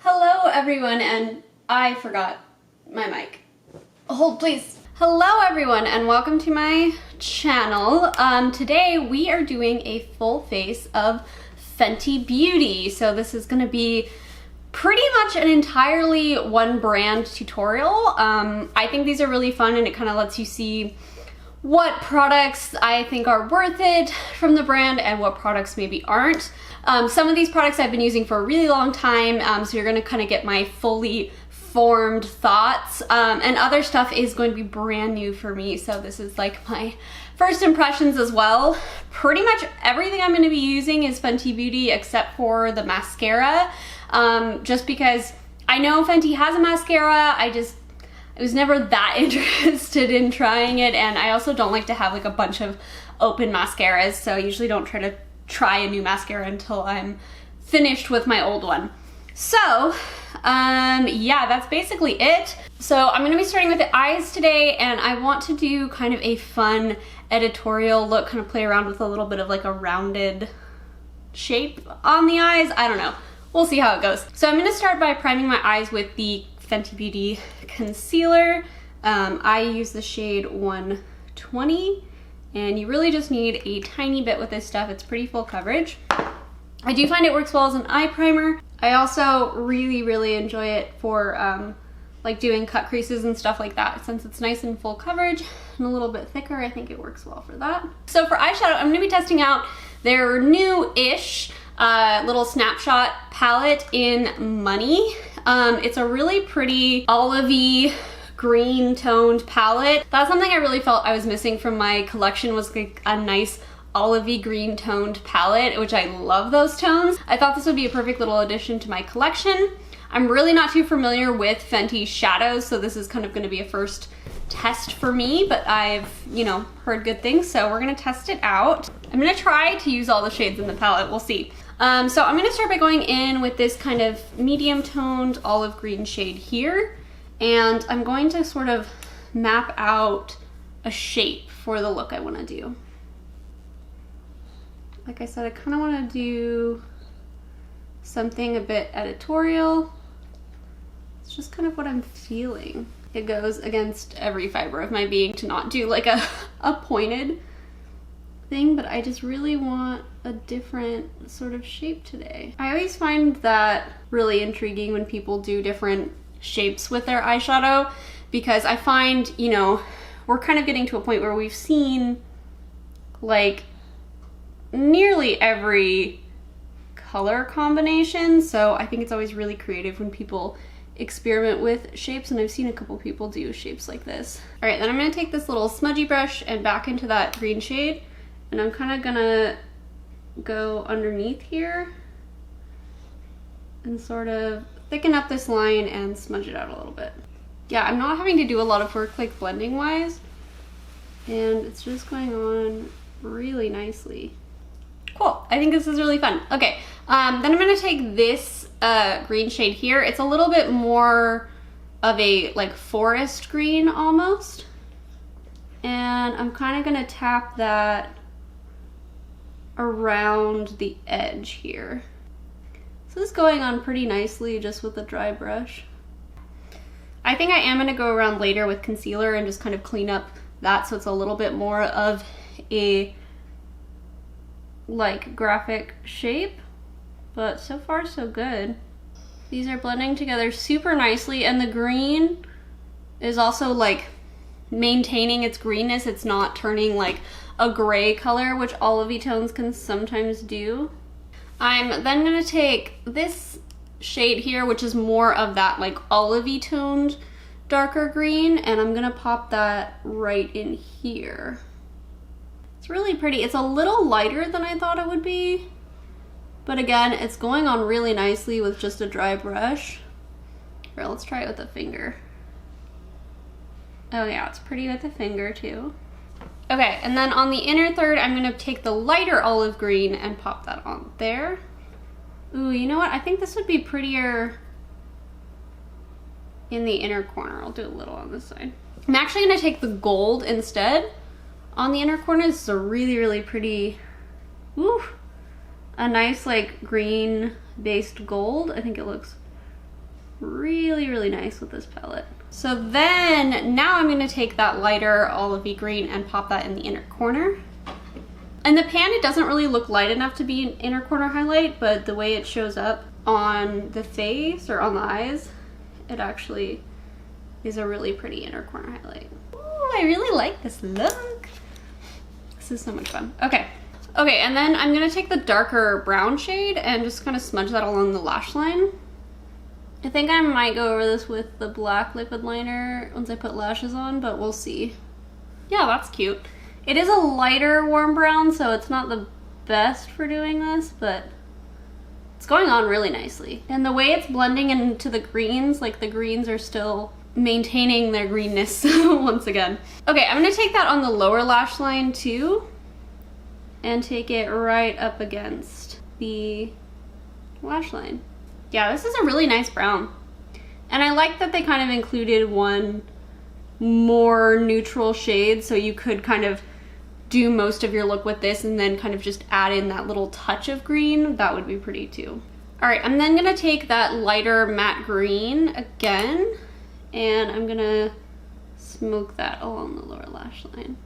Hello everyone, and I forgot my mic. Hold please. Hello everyone and welcome to my channel. Today we are doing a full face of Fenty Beauty. So this is gonna be pretty much an entirely one brand tutorial. I think these are really fun and it kind of lets you see what products I think are worth it from the brand and what products maybe aren't. Some of these products I've been using for a really long time, so you're gonna kind of get my fully formed thoughts, and other stuff is going to be brand new for me, so this is like my first impressions as well. Pretty much everything I'm gonna be using is Fenty Beauty except for the mascara, just because I know Fenty has a mascara, I was never that interested in trying it, and I also don't like to have like a bunch of open mascaras, so I usually don't try a new mascara until I'm finished with my old one. So, yeah, that's basically it. So I'm gonna be starting with the eyes today, and I want to do kind of a fun editorial look, kind of play around with a little bit of like a rounded shape on the eyes. I don't know. We'll see how it goes. So I'm gonna start by priming my eyes with the Fenty Beauty concealer. I use the shade 120, and you really just need a tiny bit with this stuff. It's pretty full coverage. I do find it works well as an eye primer. I also really enjoy it for like doing cut creases and stuff like that. Since it's nice and full coverage and a little bit thicker, I think it works well for that. So for eyeshadow, I'm gonna be testing out their new-ish little snapshot palette in Money. It's a really pretty olivey green toned palette. That's something I really felt I was missing from my collection, was like a nice olivey green toned palette, which I love those tones. I thought this would be a perfect little addition to my collection. I'm really not too familiar with Fenty shadows, so this is kind of going to be a first test for me, but I've, you know, heard good things, so we're going to test it out. I'm going to try to use all the shades in the palette, we'll see. So I'm going to start by going in with this kind of medium toned olive green shade here, and I'm going to sort of map out a shape for the look I want to do. Like I said, I kind of want to do something a bit editorial. It's just kind of what I'm feeling. It goes against every fiber of my being to not do like a pointed thing, but I just really want a different sort of shape today. I always find that really intriguing when people do different shapes with their eyeshadow, because I find, you know, we're kind of getting to a point where we've seen like nearly every color combination, so I think it's always really creative when people experiment with shapes, and I've seen a couple people do shapes like this. All right, then I'm gonna take this little smudgy brush and back into that green shade, and I'm kind of gonna go underneath here and sort of thicken up this line and smudge it out a little bit. Yeah, I'm not having to do a lot of work like blending wise, and it's just going on really nicely. Cool, I think this is really fun. Okay, then I'm gonna take this green shade here. It's a little bit more of a like forest green almost, and I'm kind of gonna tap that around the edge here. So this is going on pretty nicely just with a dry brush. I think I am gonna go around later with concealer and just kind of clean up that so it's a little bit more of a like graphic shape, but so far so good. These are blending together super nicely, and the green is also like maintaining its greenness. It's not turning like a gray color, which olivey tones can sometimes do. I'm then gonna take this shade here, which is more of that like olivey toned darker green, and I'm gonna pop that right in here. It's really pretty. It's a little lighter than I thought it would be, but again, it's going on really nicely with just a dry brush. Here, let's try it with a finger. Oh yeah, it's pretty with a finger too. Okay, and then on the inner third, I'm gonna take the lighter olive green and pop that on there. Ooh, you know what? I think this would be prettier in the inner corner. I'll do a little on this side. I'm actually gonna take the gold instead on the inner corner. This is a really pretty, ooh, a nice like green based gold. I think it looks really, really nice with this palette. So then, now I'm gonna take that lighter olivey green and pop that in the inner corner. In the pan, it doesn't really look light enough to be an inner corner highlight, but the way it shows up on the face or on the eyes, it actually is a really pretty inner corner highlight. Ooh, I really like this look. This is so much fun. Okay. Okay, and then I'm gonna take the darker brown shade and just kind of smudge that along the lash line. I think I might go over this with the black liquid liner once I put lashes on, but we'll see. Yeah, that's cute. It is a lighter warm brown, so it's not the best for doing this, but it's going on really nicely. And the way it's blending into the greens, like the greens are still maintaining their greenness once again. Okay, I'm gonna take that on the lower lash line too, and take it right up against the lash line. Yeah, this is a really nice brown. And I like that they kind of included one more neutral shade, so you could kind of do most of your look with this and then kind of just add in that little touch of green. That would be pretty too. All right, I'm then gonna take that lighter matte green again, and I'm gonna smoke that along the lower lash line.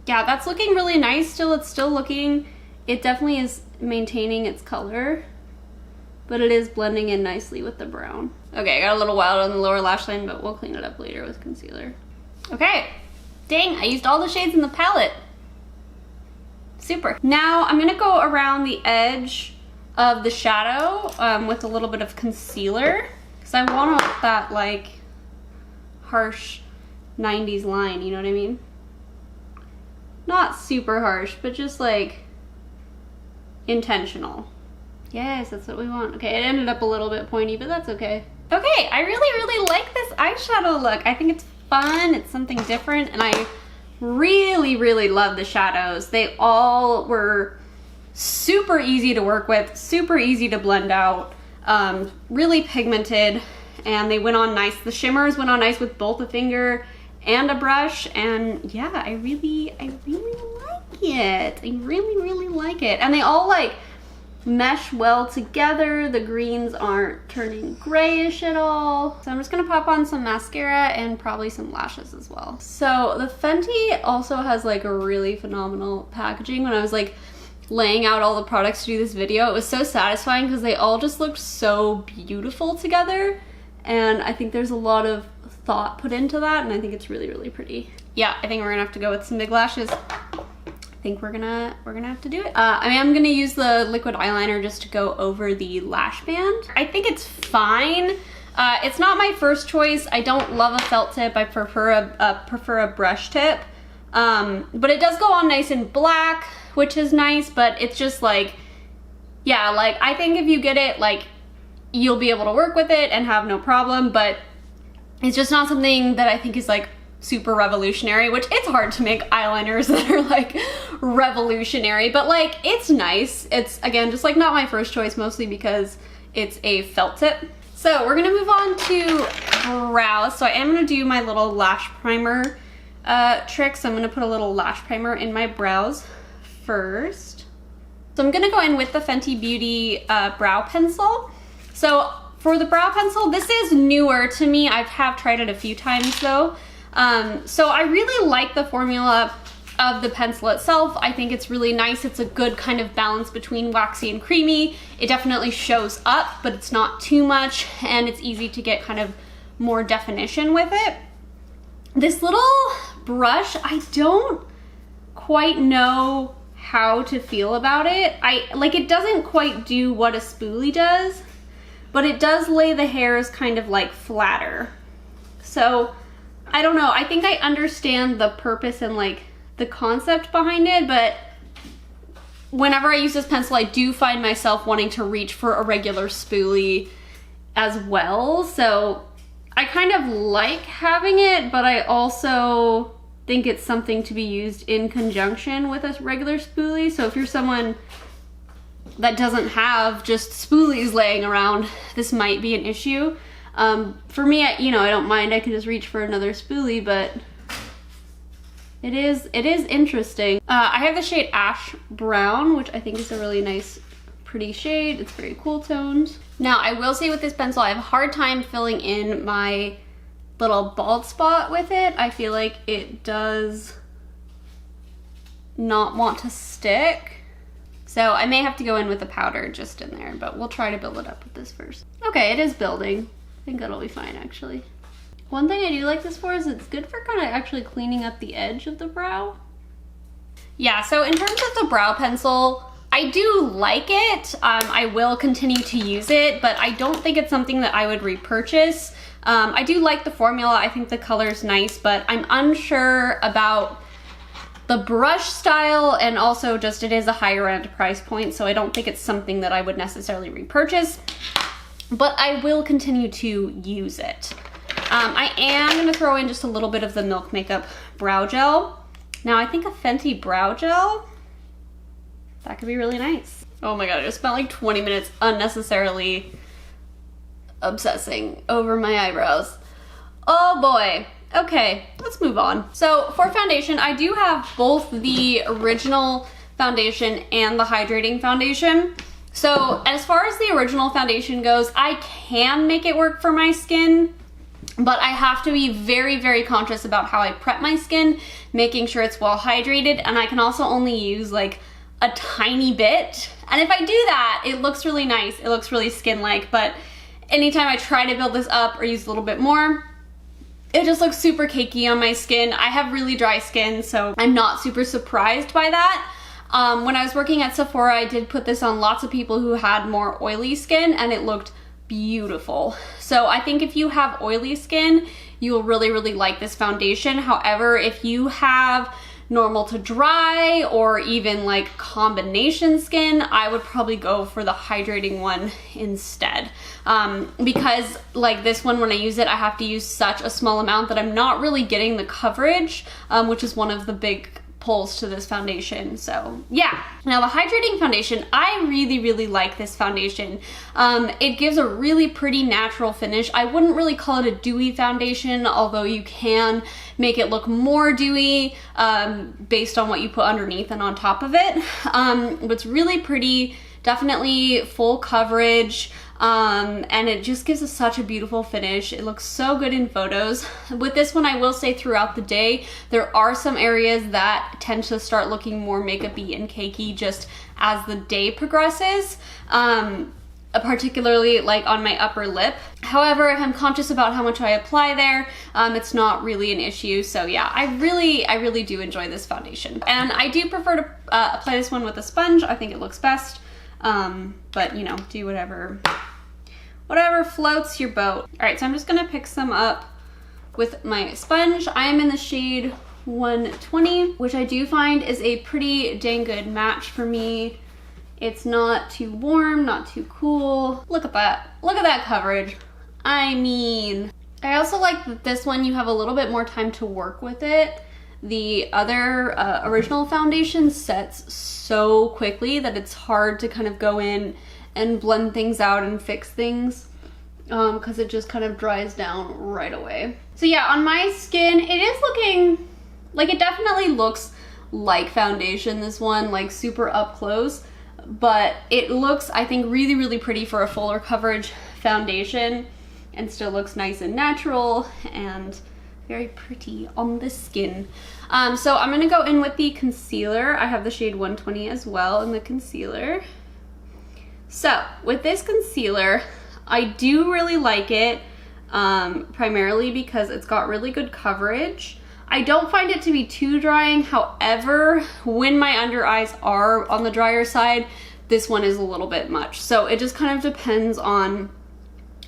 Yeah, that's looking really nice still. It's still looking, it definitely is maintaining its color, but it is blending in nicely with the brown. Okay, I got a little wild on the lower lash line, but we'll clean it up later with concealer. Okay, dang, I used all the shades in the palette. Super. Now I'm gonna go around the edge of the shadow with a little bit of concealer, because I want that like harsh 90s line, you know what I mean? Not super harsh, but just like intentional. Yes, that's what we want. Okay, it ended up a little bit pointy, but that's okay. Okay, I really like this eyeshadow look. I think it's fun, it's something different, and I really love the shadows. They all were super easy to work with, super easy to blend out, really pigmented, and they went on nice. The shimmers went on nice with both a finger and a brush, and yeah, I really like it. I really like it. And they all like mesh well together. The greens aren't turning grayish at all. So I'm just gonna pop on some mascara and probably some lashes as well. So the Fenty also has like a really phenomenal packaging. When I was like laying out all the products to do this video, it was so satisfying because they all just looked so beautiful together. And I think there's a lot of thought put into that, and I think it's really pretty. Yeah, I think we're gonna have to go with some big lashes. I think we're gonna have to do it. I mean, I'm gonna use the liquid eyeliner just to go over the lash band. I think it's fine. It's not my first choice. I don't love a felt tip. I prefer a brush tip. But it does go on nice and black, which is nice, but it's just like, yeah, like I think if you get it, like you'll be able to work with it and have no problem, but it's just not something that I think is like super revolutionary, which it's hard to make eyeliners that are like revolutionary, but like it's nice. It's again just like not my first choice, mostly because it's a felt tip. So we're gonna move on to brows. So I am gonna do my little lash primer trick. So I'm gonna put a little lash primer in my brows first. So I'm gonna go in with the Fenty Beauty brow pencil. So for the brow pencil, this is newer to me. I have tried it a few times though. So I really like the formula of the pencil itself. I think it's really nice. It's a good kind of balance between waxy and creamy. It definitely shows up, but it's not too much, and it's easy to get kind of more definition with it. This little brush, I don't quite know how to feel about it. It doesn't quite do what a spoolie does, but it does lay the hairs kind of like flatter. So I don't know, I think I understand the purpose and like the concept behind it, but whenever I use this pencil, I do find myself wanting to reach for a regular spoolie as well. So I kind of like having it, but I also think it's something to be used in conjunction with a regular spoolie. So if you're someone that doesn't have just spoolies laying around, this might be an issue. For me, I don't mind. I can just reach for another spoolie, but it is interesting. I have the shade Ash Brown, which I think is a really nice pretty shade. It's very cool toned. Now, I will say with this pencil, I have a hard time filling in my little bald spot with it. I feel like it does not want to stick. So I may have to go in with the powder just in there, but we'll try to build it up with this first. Okay, it is building. I think that'll be fine, actually. One thing I do like this for is it's good for kind of actually cleaning up the edge of the brow. Yeah, so in terms of the brow pencil, I do like it. I will continue to use it, but I don't think it's something that I would repurchase. I do like the formula. I think the color's nice, but I'm unsure about the brush style, and also just it is a higher end price point, so I don't think it's something that I would necessarily repurchase, but I will continue to use it. I am gonna throw in just a little bit of the Milk Makeup Brow Gel. Now I think a Fenty Brow Gel, that could be really nice. Oh my god, I just spent like 20 minutes unnecessarily obsessing over my eyebrows. Oh boy. Okay, let's move on. So for foundation, I do have both the original foundation and the hydrating foundation. So as far as the original foundation goes, I can make it work for my skin, but I have to be very, very conscious about how I prep my skin, making sure it's well hydrated, and I can also only use like a tiny bit. And if I do that, it looks really nice, it looks really skin-like, but anytime I try to build this up or use a little bit more, it just looks super cakey on my skin. I have really dry skin, so I'm not super surprised by that. When I was working at Sephora, I did put this on lots of people who had more oily skin, and it looked beautiful. So I think if you have oily skin, you will really, really like this foundation. However, if you have normal to dry or even like combination skin, I would probably go for the hydrating one instead. Because like this one, when I use it, I have to use such a small amount that I'm not really getting the coverage, which is one of the big pulls to this foundation. So yeah. Now the hydrating foundation, I really, really like this foundation. It gives a really pretty natural finish. I wouldn't really call it a dewy foundation, although you can make it look more dewy based on what you put underneath and on top of it. But it's really pretty, definitely full coverage. And it just gives us such a beautiful finish. It looks so good in photos. With this one, I will say throughout the day, there are some areas that tend to start looking more makeup-y and cakey just as the day progresses. Particularly like on my upper lip. However, I'm conscious about how much I apply there. It's not really an issue. So yeah, I really do enjoy this foundation. And I do prefer to apply this one with a sponge. I think it looks best. But you know, do whatever floats your boat. All right, so I'm just gonna pick some up with my sponge. I am in the shade 120, which I do find is a pretty dang good match for me. It's not too warm, not too cool. Look at that. Look at that coverage. I mean, I also like that this one you have a little bit more time to work with it. The other original foundation sets so quickly that it's hard to kind of go in and blend things out and fix things because it just kind of dries down right away. So yeah, on my skin, it is looking like, it definitely looks like foundation, this one, like super up close, but it looks, I think, really, really pretty for a fuller coverage foundation and still looks nice and natural and very pretty on the skin. So I'm gonna go in with the concealer. I have the shade 120 as well in the concealer. So with this concealer, I do really like it, primarily because it's got really good coverage. I don't find it to be too drying. However, when my under eyes are on the drier side, this one is a little bit much. So it just kind of depends on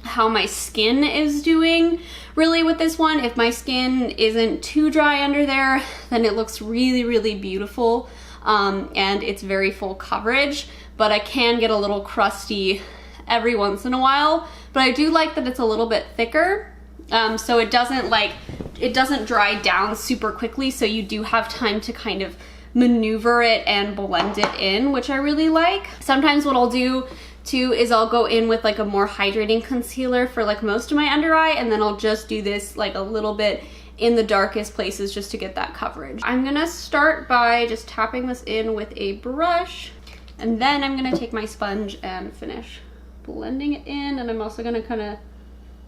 how my skin is doing really with this one. If my skin isn't too dry under there, then it looks really, really beautiful, and it's very full coverage, but I can get a little crusty every once in a while. But I do like that it's a little bit thicker, so it doesn't dry down super quickly, so you do have time to kind of maneuver it and blend it in, which I really like. Sometimes what I'll do too is I'll go in with like a more hydrating concealer for like most of my under eye, and then I'll just do this like a little bit in the darkest places just to get that coverage. I'm gonna start by just tapping this in with a brush, And then I'm gonna take my sponge and finish blending it in, and I'm also gonna kind of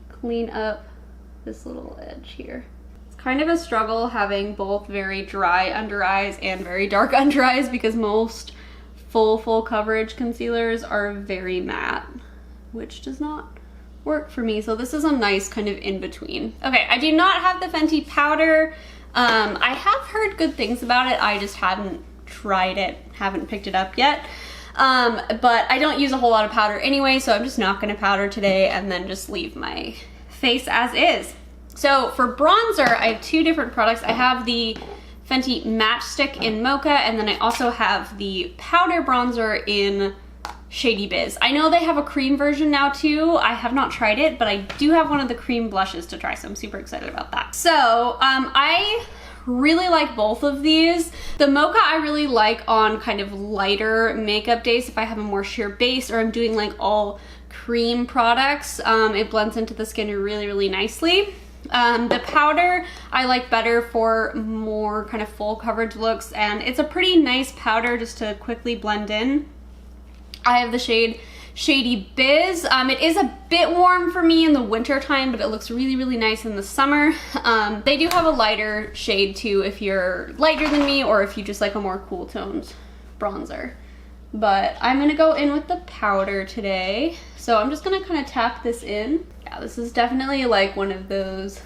clean up this little edge here. It's kind of a struggle having both very dry under eyes and very dark under eyes because most full coverage concealers are very matte, which does not work for me. So this is a nice kind of in between. Okay, I do not have the Fenty powder. I have heard good things about it. I just haven't tried it, haven't picked it up yet. But I don't use a whole lot of powder anyway, so I'm just not gonna powder today and then just leave my face as is. So for bronzer, I have two different products. I have the Fenty Matchstick in Mocha, and then I also have the powder bronzer in Shady Biz. I know they have a cream version now too. I have not tried it, but I do have one of the cream blushes to try, so I'm super excited about that. So I really like both of these. The Mocha I really like on kind of lighter makeup days if I have a more sheer base or I'm doing like all cream products. It blends into the skin really nicely. The powder I like better for more kind of full coverage looks, and it's a pretty nice powder just to quickly blend in. I have the shade Shady Biz. It is a bit warm for me in the winter time, but it looks really nice in the summer. They do have a lighter shade too if you're lighter than me or if you just like a more cool toned bronzer. But I'm gonna go in with the powder today. So I'm just gonna kind of tap this in. Yeah, this is definitely like one of those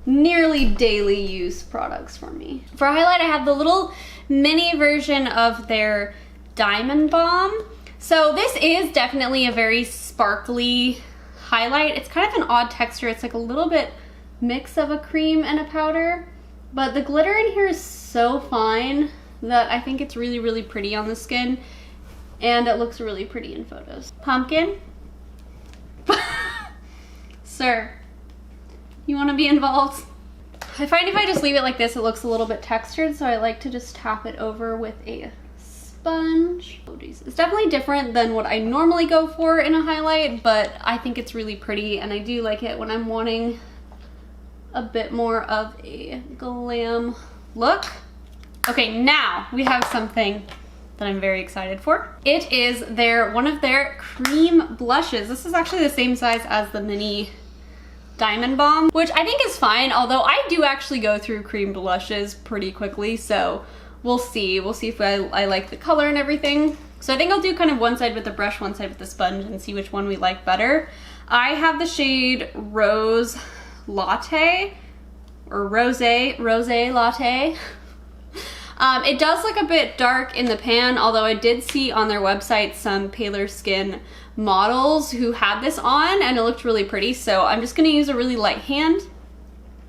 nearly daily use products for me. For highlight, I have the little mini version of their Diamond Balm. So this is definitely a very sparkly highlight. It's kind of an odd texture. It's like a little bit mix of a cream and a powder, but the glitter in here is so fine that I think it's really pretty on the skin, and it looks really pretty in photos. Pumpkin? Sir, you wanna be involved? I find if I just leave it like this, it looks a little bit textured, so I like to just tap it over with a sponge. Oh geez. It's definitely different than what I normally go for in a highlight, but I think it's really pretty, and I do like it when I'm wanting a bit more of a glam look. Okay, now we have something that I'm very excited for. It is one of their cream blushes. This is actually the same size as the mini Diamond Balm, which I think is fine, although I do actually go through cream blushes pretty quickly, so we'll see. We'll see if I like the color and everything. So I think I'll do kind of one side with the brush, one side with the sponge, and see which one we like better. I have the shade Rose Latte, or Rose Latte. It does look a bit dark in the pan, although I did see on their website some paler skin models who had this on and it looked really pretty. So I'm just gonna use a really light hand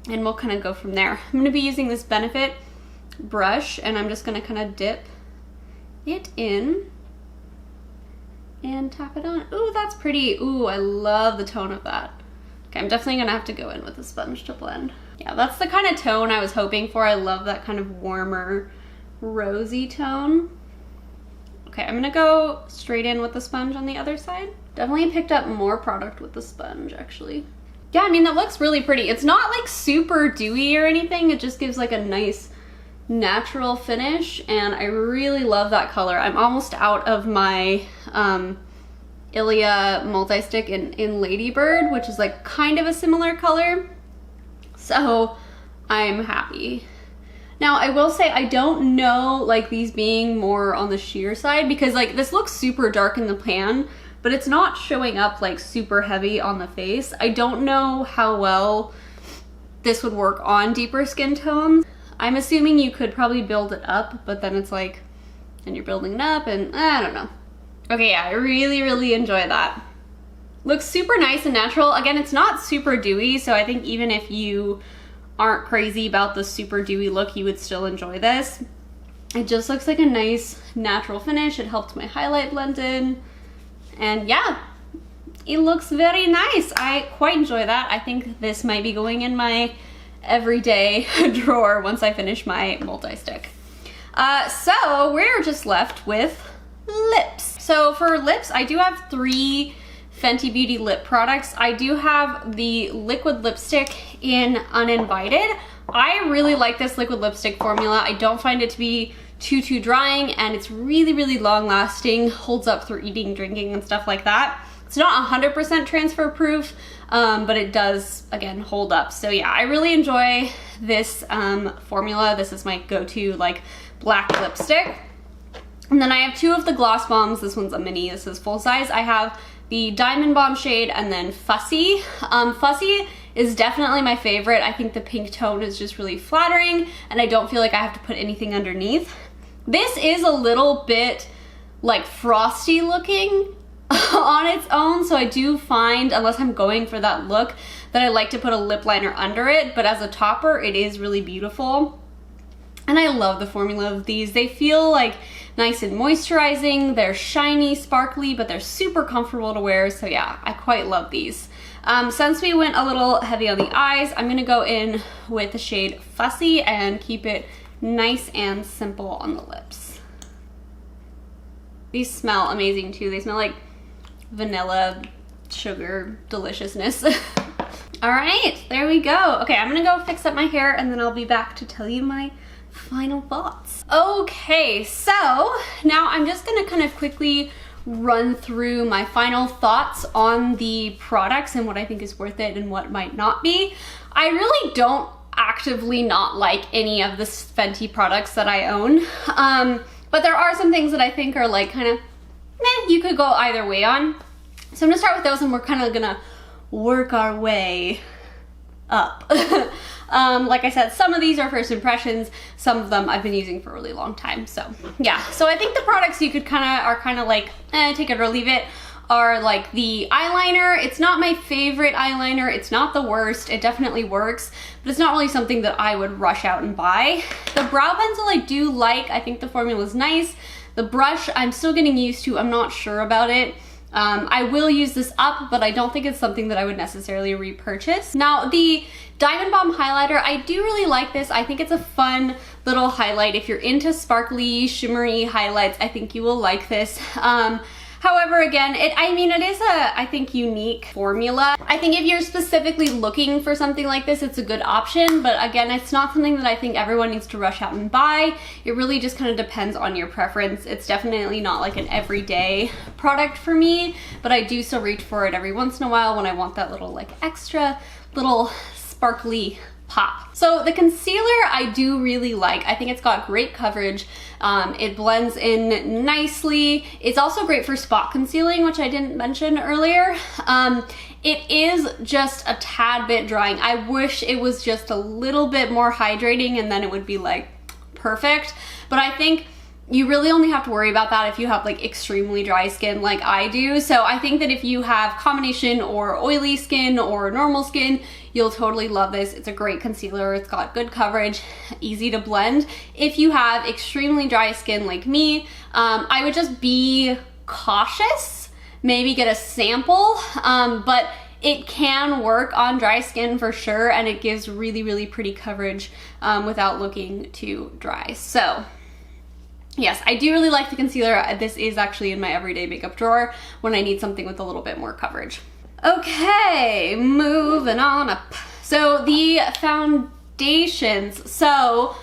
and we'll kind of go from there. I'm gonna be using this Benefit brush and I'm just gonna kind of dip it in and tap it on. Ooh, that's pretty. Ooh, I love the tone of that. Okay, I'm definitely gonna have to go in with a sponge to blend. Yeah, that's the kind of tone I was hoping for. I love that kind of warmer, rosy tone. Okay, I'm gonna go straight in with the sponge on the other side. Definitely picked up more product with the sponge, actually. Yeah, I mean, that looks really pretty. It's not like super dewy or anything. It just gives like a nice natural finish, and I really love that color. I'm almost out of my Ilia multi-stick in Ladybird, which is like kind of a similar color. So I'm happy. Now I will say I don't know like these being more on the sheer side, because like this looks super dark in the pan, but it's not showing up like super heavy on the face. I don't know how well this would work on deeper skin tones. I'm assuming you could probably build it up, but then it's like, and you're building it up and I don't know. Okay, yeah, I really enjoy that. Looks super nice and natural. Again, it's not super dewy, so I think even if you aren't crazy about the super dewy look, you would still enjoy this. It just looks like a nice natural finish. It helped my highlight blend in. And yeah, it looks very nice. I quite enjoy that. I think this might be going in my everyday drawer once I finish my multi-stick. So we're just left with lips. So for lips, I do have 3 Fenty Beauty lip products. I do have the liquid lipstick in Uninvited. I really like this liquid lipstick formula. I don't find it to be too drying, and it's really long lasting, holds up through eating, drinking, and stuff like that. It's not 100% transfer proof, but it does, again, hold up. So yeah, I really enjoy this formula. This is my go-to like black lipstick. And then I have two of the gloss bombs. This one's a mini, this is full size. I have the Diamond Bomb shade and then Fussy. Fussy is definitely my favorite. I think the pink tone is just really flattering, and I don't feel like I have to put anything underneath. This is a little bit like frosty looking on its own, so I do find, unless I'm going for that look, that I like to put a lip liner under it, but as a topper it is really beautiful. And I love the formula of these. They feel like nice and moisturizing, they're shiny, sparkly, but they're super comfortable to wear, so yeah, I quite love these. Since we went a little heavy on the eyes, I'm gonna go in with the shade Fussy and keep it nice and simple on the lips. These smell amazing too. They smell like vanilla, sugar, deliciousness. All right, there we go. Okay, I'm gonna go fix up my hair and then I'll be back to tell you my final thoughts. Okay, so now I'm just gonna kind of quickly run through my final thoughts on the products and what I think is worth it and what might not be. I really don't actively not like any of the Fenty products that I own, but there are some things that I think are like kind of meh, you could go either way on. So I'm gonna start with those and we're kind of gonna work our way up. Like I said, some of these are first impressions, some of them I've been using for a really long time. So yeah, so I think the products you could kind of like take it or leave it are like the eyeliner. It's not my favorite eyeliner, it's not the worst, it definitely works, but it's not really something that I would rush out and buy. The brow pencil I do like, I think the formula is nice. The brush I'm still getting used to, I'm not sure about it. I will use this up, but I don't think it's something that I would necessarily repurchase. Now, the Diamond Bomb highlighter, I do really like this. I think it's a fun little highlight. If you're into sparkly, shimmery highlights, I think you will like this. However, again, it is a, I think, unique formula. I think if you're specifically looking for something like this, it's a good option, but again, it's not something that I think everyone needs to rush out and buy. It really just kind of depends on your preference. It's definitely not like an everyday product for me, but I do still reach for it every once in a while when I want that little like extra little sparkly pop. So the concealer I do really like. I think it's got great coverage. It blends in nicely. It's also great for spot concealing, which I didn't mention earlier. It is just a tad bit drying. I wish it was just a little bit more hydrating and then it would be like perfect. But I think you really only have to worry about that if you have like extremely dry skin like I do. So I think that if you have combination or oily skin or normal skin, you'll totally love this. It's a great concealer. It's got good coverage, easy to blend. If you have extremely dry skin like me, I would just be cautious, maybe get a sample, but it can work on dry skin for sure, and it gives really pretty coverage without looking too dry. So yes, I do really like the concealer. This is actually in my everyday makeup drawer when I need something with a little bit more coverage. Okay, moving on up. So the foundations. So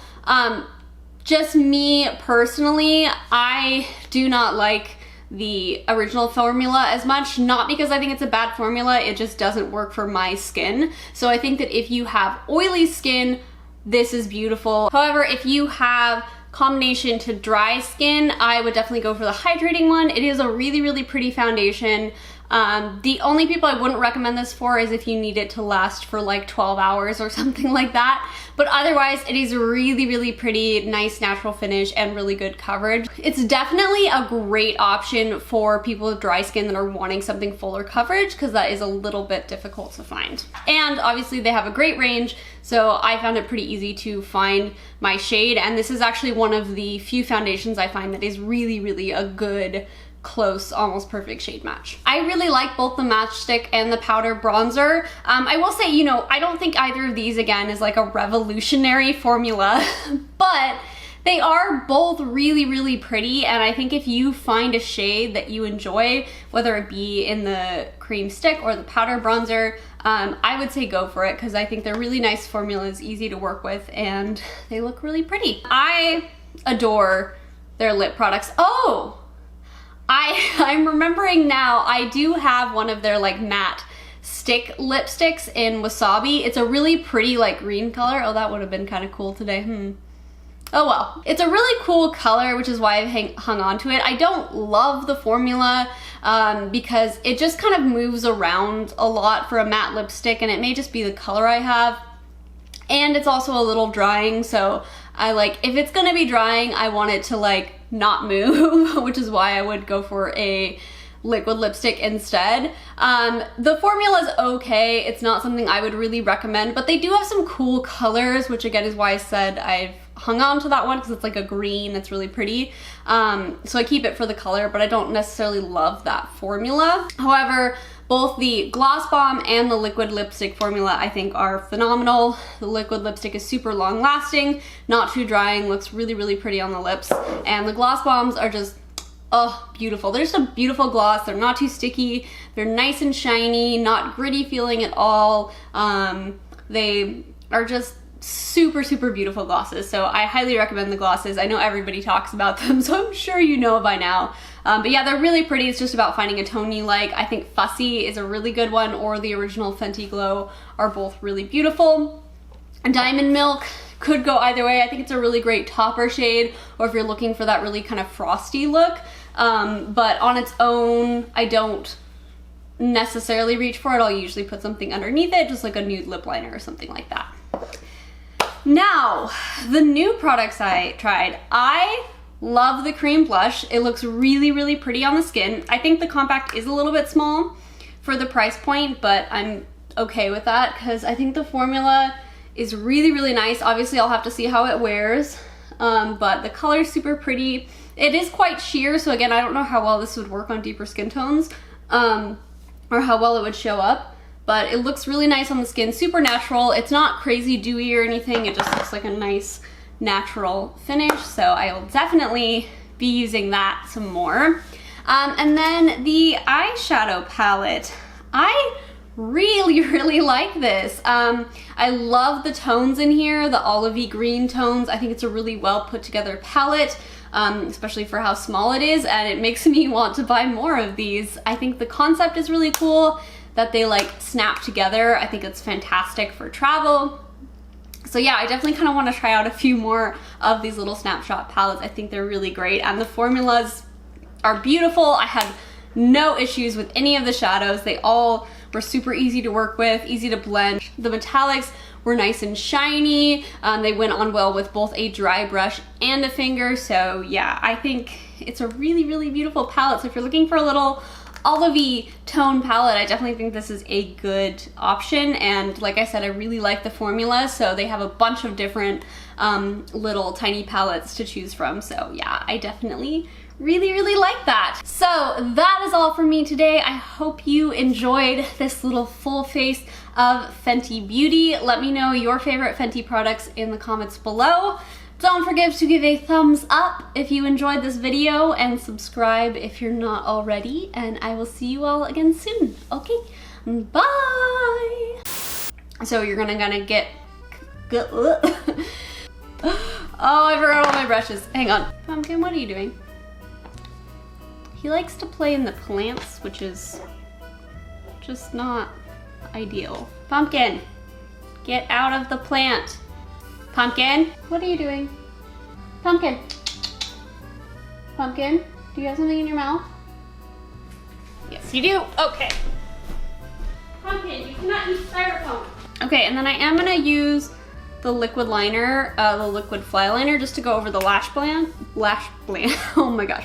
just me personally, I do not like the original formula as much, not because I think it's a bad formula, it just doesn't work for my skin. So I think that if you have oily skin, this is beautiful. However, if you have combination to dry skin, I would definitely go for the hydrating one. It is a really pretty foundation. The only people I wouldn't recommend this for is if you need it to last for like 12 hours or something like that. But otherwise, it is really pretty, nice natural finish and really good coverage. It's definitely a great option for people with dry skin that are wanting something fuller coverage, because that is a little bit difficult to find. And obviously they have a great range, so I found it pretty easy to find my shade. And this is actually one of the few foundations I find that is really a good, close, almost perfect shade match. I really like both the matchstick and the powder bronzer. I will say, you know, I don't think either of these, again, is like a revolutionary formula, but they are both really pretty, and I think if you find a shade that you enjoy, whether it be in the cream stick or the powder bronzer, I would say go for it, because I think they're really nice formulas, easy to work with, and they look really pretty. I adore their lip products. Oh, I'm remembering now, I do have one of their like matte stick lipsticks in Wasabi. It's a really pretty like green color. Oh, that would have been kind of cool today. Oh well. It's a really cool color, which is why I've hung on to it. I don't love the formula because it just kind of moves around a lot for a matte lipstick, and it may just be the color I have. And it's also a little drying, so I like, if it's gonna be drying, I want it to like not move, which is why I would go for a liquid lipstick instead. The formula is okay. It's not something I would really recommend, but they do have some cool colors, which again is why I said I've hung on to that one, because it's like a green, it's really pretty. So I keep it for the color, but I don't necessarily love that formula. However, both the Gloss Bomb and the liquid lipstick formula I think are phenomenal. The liquid lipstick is super long lasting, not too drying, looks really, really pretty on the lips. And the Gloss Bombs are just, oh, beautiful. They're just a beautiful gloss. They're not too sticky. They're nice and shiny, not gritty feeling at all. They are just super, super beautiful glosses. So I highly recommend the glosses. I know everybody talks about them, so I'm sure you know by now. But yeah, they're really pretty. It's just about finding a tone you like. I think Fussy is a really good one, or the original Fenty Glow are both really beautiful. Diamond Milk could go either way. I think it's a really great topper shade, or if you're looking for that really kind of frosty look. But on its own, I don't necessarily reach for it. I'll usually put something underneath it, just like a nude lip liner or something like that. Now, the new products I tried. I love the cream blush. It looks really, really pretty on the skin. I think the compact is a little bit small for the price point, but I'm okay with that because I think the formula is really, really nice. Obviously, I'll have to see how it wears, but the color is super pretty. It is quite sheer, so again, I don't know how well this would work on deeper skin tones, or how well it would show up, but it looks really nice on the skin, super natural. It's not crazy dewy or anything, it just looks like a nice natural finish, so I will definitely be using that some more. And then the eyeshadow palette. I really, really like this. I love the tones in here, the olivey green tones. I think it's a really well put together palette, especially for how small it is, and it makes me want to buy more of these. I think the concept is really cool, that they like snap together. I think it's fantastic for travel. So yeah, I definitely kind of want to try out a few more of these little snapshot palettes. I think they're really great, and the formulas are beautiful. I had no issues with any of the shadows. They all were super easy to work with, easy to blend. The metallics were nice and shiny. They went on well with both a dry brush and a finger. So yeah, I think it's a really, really beautiful palette. So if you're looking for a little olivey tone palette, I definitely think this is a good option. And like I said, I really like the formula, so they have a bunch of different little tiny palettes to choose from. So yeah, I definitely really, really like that. So that is all from me today. I hope you enjoyed this little full face of Fenty Beauty. Let me know your favorite Fenty products in the comments below. Don't forget to give a thumbs up if you enjoyed this video, and subscribe if you're not already, and I will see you all again soon. Okay, bye! So you're gonna get oh, I forgot all my brushes. Hang on. Pumpkin, what are you doing? He likes to play in the plants, which is just not ideal. Pumpkin, get out of the plant. Pumpkin, what are you doing? Pumpkin. Pumpkin, do you have something in your mouth? Yes, you do. Okay. Pumpkin, you cannot use styrofoam. Okay, and then I am gonna use the liquid liner, the liquid Flyliner, just to go over the lash blend. Oh my gosh.